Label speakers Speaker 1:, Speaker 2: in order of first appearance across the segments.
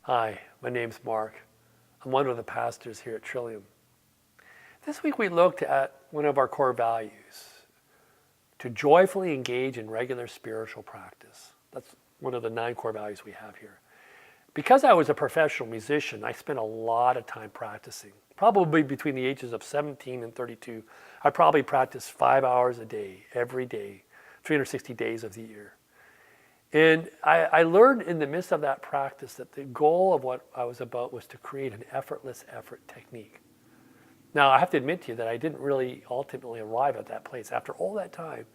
Speaker 1: Hi, my name's Mark. I'm one of the pastors here at Trillium. This week we looked at one of our core values, to joyfully engage in regular spiritual practice. That's one of the 9 core values we have here. Because I was a professional musician, I spent a lot of time practicing. Probably between the ages of 17 and 32, I probably practiced 5 hours a day, every day, 360 days of the year. And I learned in the midst of that practice that the goal of what I was about was to create an effortless effort technique. Now, I have to admit to you that I didn't really ultimately arrive at that place. After all that time,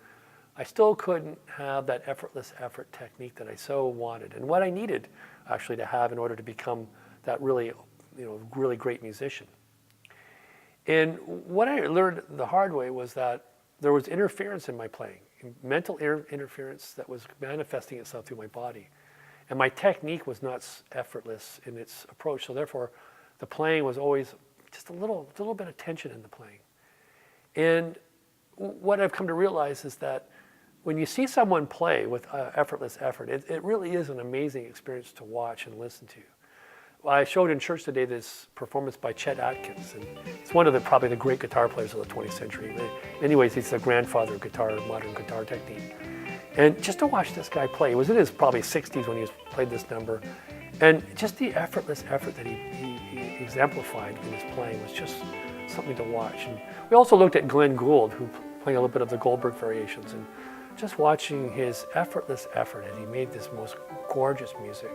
Speaker 1: I still couldn't have that effortless effort technique that I so wanted, and what I needed actually to have in order to become that really great musician. And what I learned the hard way was that there was interference in my playing, mental interference that was manifesting itself through my body. And my technique was not effortless in its approach, so therefore the playing was always just a little bit of tension in the playing. And what I've come to realize is that when you see someone play with effortless effort, it really is an amazing experience to watch and listen to. I showed in church today this performance by Chet Atkins, and it's one of probably the great guitar players of the 20th century. In many ways, he's the grandfather of modern guitar technique. And just to watch this guy play, he was in his probably 60s when he played this number, and just the effortless effort that he exemplified in his playing was just something to watch. And we also looked at Glenn Gould, who playing a little bit of the Goldberg variations, and just watching his effortless effort as he made this most gorgeous music.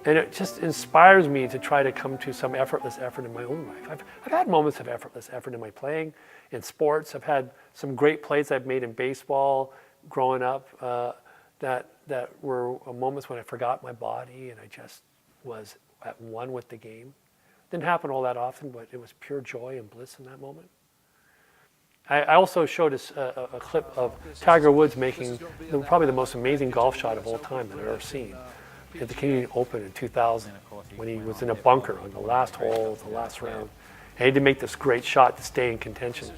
Speaker 1: And it just inspires me to try to come to some effortless effort in my own life. I've had moments of effortless effort in my playing, in sports. I've had some great plays I've made in baseball growing up that were moments when I forgot my body and I just was at one with the game. Didn't happen all that often, but it was pure joy and bliss in that moment. I also showed a clip of Tiger Woods making probably the most amazing golf shot of all time that I've ever seen at the Canadian Open in 2000, when he was in a bunker on the last hole of the last round. And he had to make this great shot to stay in contention.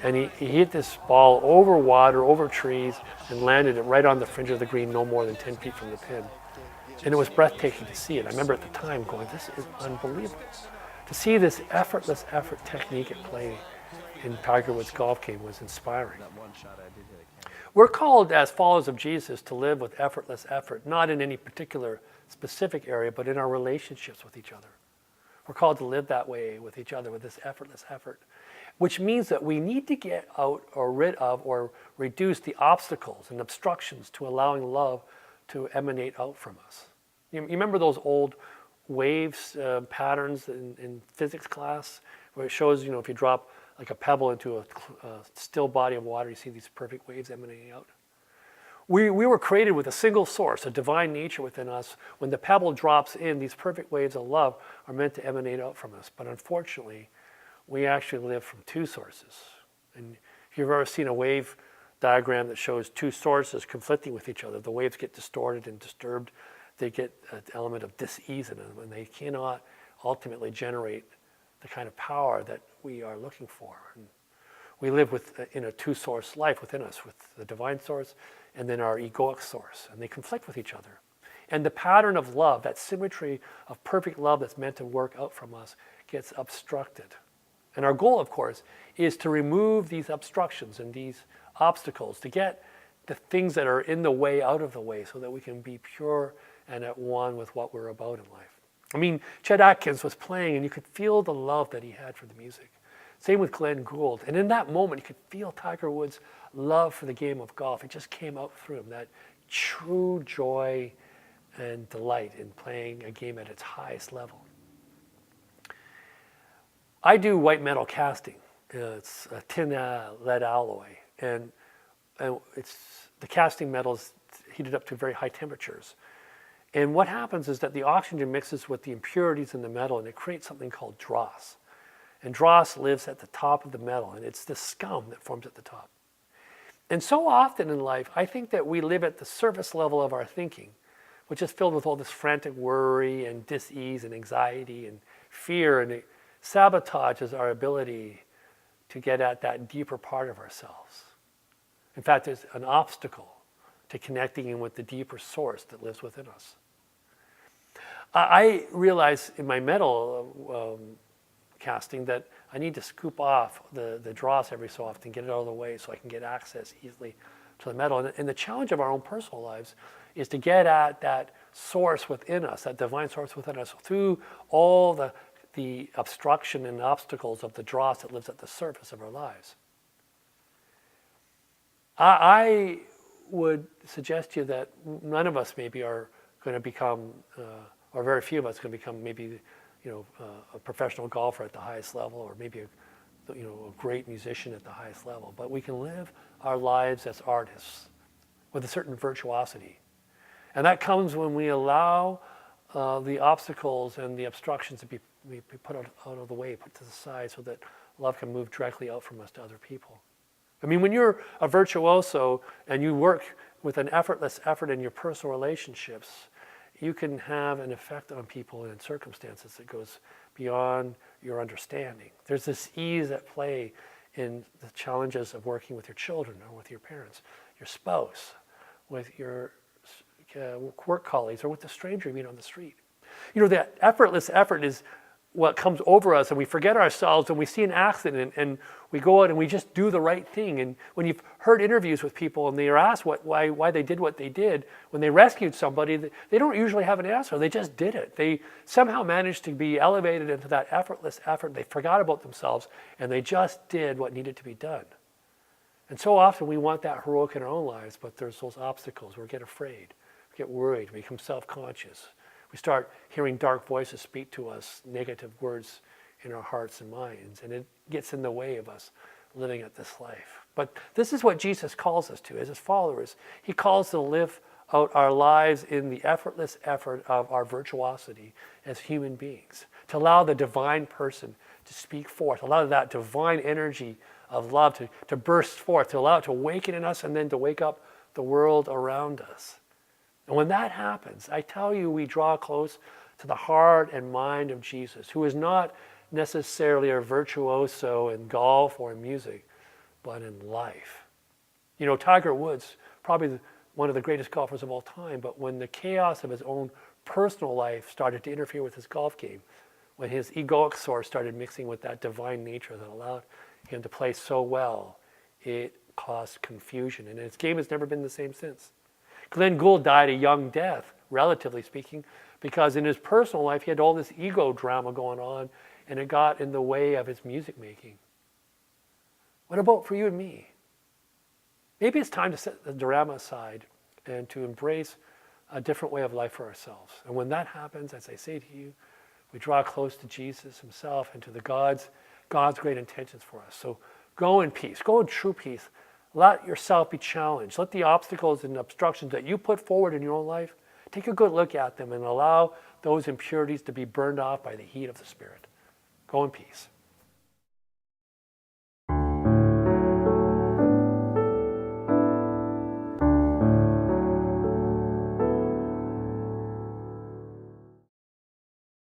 Speaker 1: And he hit this ball over water, over trees, and landed it right on the fringe of the green, no more than 10 feet from the pin. And it was breathtaking to see it. I remember at the time going, this is unbelievable. To see this effortless effort technique at play in Tiger Woods' golf game was inspiring. We're called as followers of Jesus to live with effortless effort, not in any particular specific area, but in our relationships with each other. We're called to live that way with each other, with this effortless effort, which means that we need to get out or rid of or reduce the obstacles and obstructions to allowing love to emanate out from us. You remember those old waves patterns in physics class, where it shows, if you drop like a pebble into a still body of water, you see these perfect waves emanating out. We were created with a single source, a divine nature within us. When the pebble drops in, these perfect waves of love are meant to emanate out from us. But unfortunately, we actually live from 2 sources. And if you've ever seen a wave diagram that shows 2 sources conflicting with each other, the waves get distorted and disturbed. They get an element of dis-ease in them, and they cannot ultimately generate the kind of power that we are looking for. And we live in a 2-source life within us, with the divine source and then our egoic source, and they conflict with each other. And the pattern of love, that symmetry of perfect love that's meant to work out from us, gets obstructed. And our goal, of course, is to remove these obstructions and these obstacles, to get the things that are in the way out of the way, so that we can be pure and at one with what we're about in life. I mean, Chet Atkins was playing, and you could feel the love that he had for the music. Same with Glenn Gould. And in that moment, you could feel Tiger Woods' love for the game of golf. It just came out through him, that true joy and delight in playing a game at its highest level. I do white metal casting. It's a tin lead alloy. And the casting metal is heated up to very high temperatures. And what happens is that the oxygen mixes with the impurities in the metal, and it creates something called dross. And dross lives at the top of the metal, and it's the scum that forms at the top. And so often in life, I think that we live at the surface level of our thinking, which is filled with all this frantic worry and dis-ease and anxiety and fear, and it sabotages our ability to get at that deeper part of ourselves. In fact, there's an obstacle to connecting in with the deeper source that lives within us. I realize in my metal casting that I need to scoop off the dross every so often, get it out of the way so I can get access easily to the metal. And the challenge of our own personal lives is to get at that source within us, that divine source within us, through all the obstruction and obstacles of the dross that lives at the surface of our lives. I would suggest to you that none of us maybe are going to become, or very few of us can become maybe, a professional golfer at the highest level, or maybe a great musician at the highest level. But we can live our lives as artists with a certain virtuosity. And that comes when we allow the obstacles and the obstructions to be put out of the way, put to the side, so that love can move directly out from us to other people. I mean, when you're a virtuoso and you work with an effortless effort in your personal relationships, you can have an effect on people and circumstances that goes beyond your understanding. There's this ease at play in the challenges of working with your children or with your parents, your spouse, with your work colleagues, or with the stranger you meet on the street. That effortless effort is what comes over us, and we forget ourselves, and we see an accident, and we go out and we just do the right thing. And when you've heard interviews with people and they are asked why they did what they did, when they rescued somebody, they don't usually have an answer. They just did it. They somehow managed to be elevated into that effortless effort. They forgot about themselves, and they just did what needed to be done. And so often we want that heroic in our own lives, but there's those obstacles. We get afraid, we get worried, we become self-conscious. We start hearing dark voices speak to us, negative words in our hearts and minds, and it gets in the way of us living at this life. But this is what Jesus calls us to as his followers. He calls to live out our lives in the effortless effort of our virtuosity as human beings, to allow the divine person to speak forth, allow that divine energy of love to burst forth, to allow it to awaken in us and then to wake up the world around us. And when that happens, I tell you, we draw close to the heart and mind of Jesus, who is not necessarily a virtuoso in golf or in music, but in life. Tiger Woods, probably one of the greatest golfers of all time, but when the chaos of his own personal life started to interfere with his golf game, when his egoic source started mixing with that divine nature that allowed him to play so well, it caused confusion. And his game has never been the same since. Glenn Gould died a young death, relatively speaking, because in his personal life he had all this ego drama going on, and it got in the way of his music making. What about for you and me? Maybe it's time to set the drama aside and to embrace a different way of life for ourselves. And when that happens, as I say to you, we draw close to Jesus himself and to the God's great intentions for us. So go in peace, go in true peace. Let yourself be challenged. Let the obstacles and obstructions that you put forward in your own life, take a good look at them and allow those impurities to be burned off by the heat of the Spirit. Go in peace.